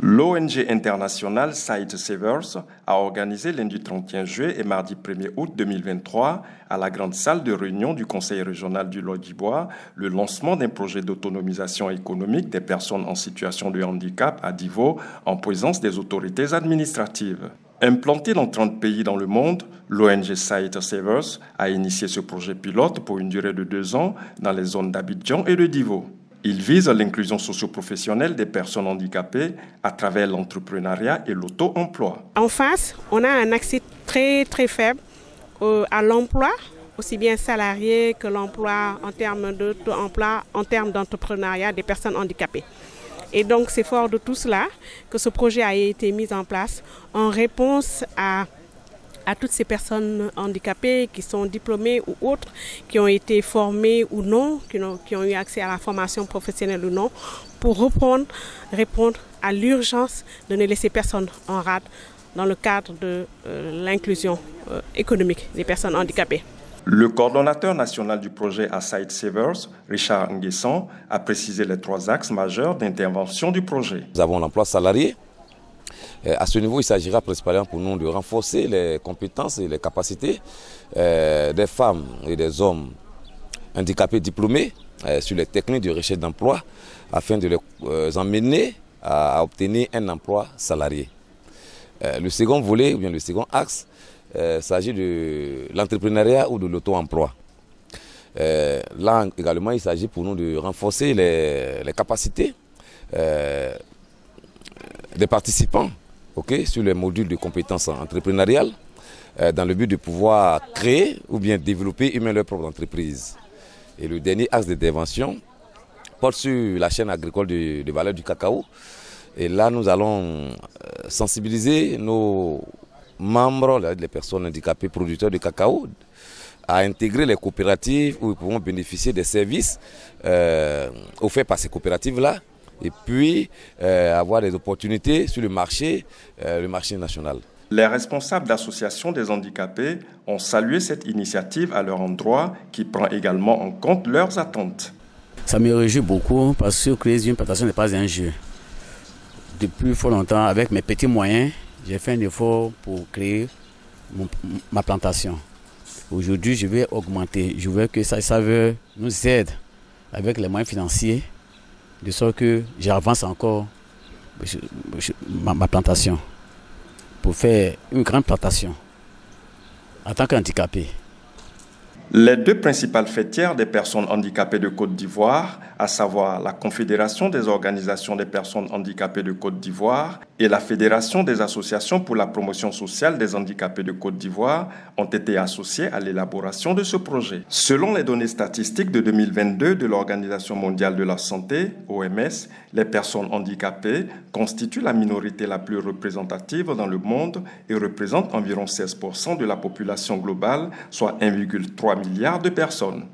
L'ONG internationale Sight Savers a organisé lundi 31 juillet et mardi 1er août 2023 à la grande salle de réunion du Conseil régional du Lot-d'Ivoire le lancement d'un projet d'autonomisation économique des personnes en situation de handicap à Divo en présence des autorités administratives. Implantée dans 30 pays dans le monde, l'ONG Sight Savers a initié ce projet pilote pour une durée de 2 ans dans les zones d'Abidjan et de Divo. Il vise l'inclusion socio-professionnelle des personnes handicapées à travers l'entrepreneuriat et l'auto-emploi. En face, on a un accès très faible à l'emploi, aussi bien salarié que l'emploi en termes d'auto-emploi, en termes d'entrepreneuriat des personnes handicapées. Et donc c'est fort de tout cela que ce projet a été mis en place en réponse à toutes ces personnes handicapées qui sont diplômées ou autres, qui ont été formées ou non, qui ont eu accès à la formation professionnelle ou non, pour répondre à l'urgence de ne laisser personne en rade dans le cadre de l'inclusion économique des personnes handicapées. Le coordonnateur national du projet à Sight Savers, Richard Nguessan, a précisé les 3 axes majeurs d'intervention du projet. Nous avons l'emploi salarié. À ce niveau, il s'agira principalement pour nous de renforcer les compétences et les capacités des femmes et des hommes handicapés diplômés sur les techniques de recherche d'emploi afin de les emmener à obtenir un emploi salarié. Le second volet, ou bien le second axe, s'agit de l'entrepreneuriat ou de l'auto-emploi. Là également, il s'agit pour nous de renforcer les capacités des participants sur les modules de compétences entrepreneuriales dans le but de pouvoir créer ou bien développer eux-mêmes leur propre entreprise. Et le dernier axe d'intervention porte sur la chaîne agricole de valeur du cacao. Et là, nous allons sensibiliser nos membres, les personnes handicapées producteurs de cacao, à intégrer les coopératives où ils pourront bénéficier des services offerts par ces coopératives-là et puis avoir des opportunités sur le marché national. Les responsables d'associations des handicapés ont salué cette initiative à leur endroit qui prend également en compte leurs attentes. Ça me réjouit beaucoup parce que créer une plantation n'est pas un jeu. Depuis fort longtemps, avec mes petits moyens, j'ai fait un effort pour créer ma plantation. Aujourd'hui, je vais augmenter. Je veux que ça nous aide avec les moyens financiers, de sorte que j'avance encore ma plantation pour faire une grande plantation en tant qu'handicapé. Les 2 principales fêtières des personnes handicapées de Côte d'Ivoire, à savoir la Confédération des organisations des personnes handicapées de Côte d'Ivoire et la Fédération des associations pour la promotion sociale des handicapés de Côte d'Ivoire, ont été associées à l'élaboration de ce projet. Selon les données statistiques de 2022 de l'Organisation mondiale de la santé, OMS, les personnes handicapées constituent la minorité la plus représentative dans le monde et représentent environ 16% de la population globale, soit 1,3 milliard de personnes.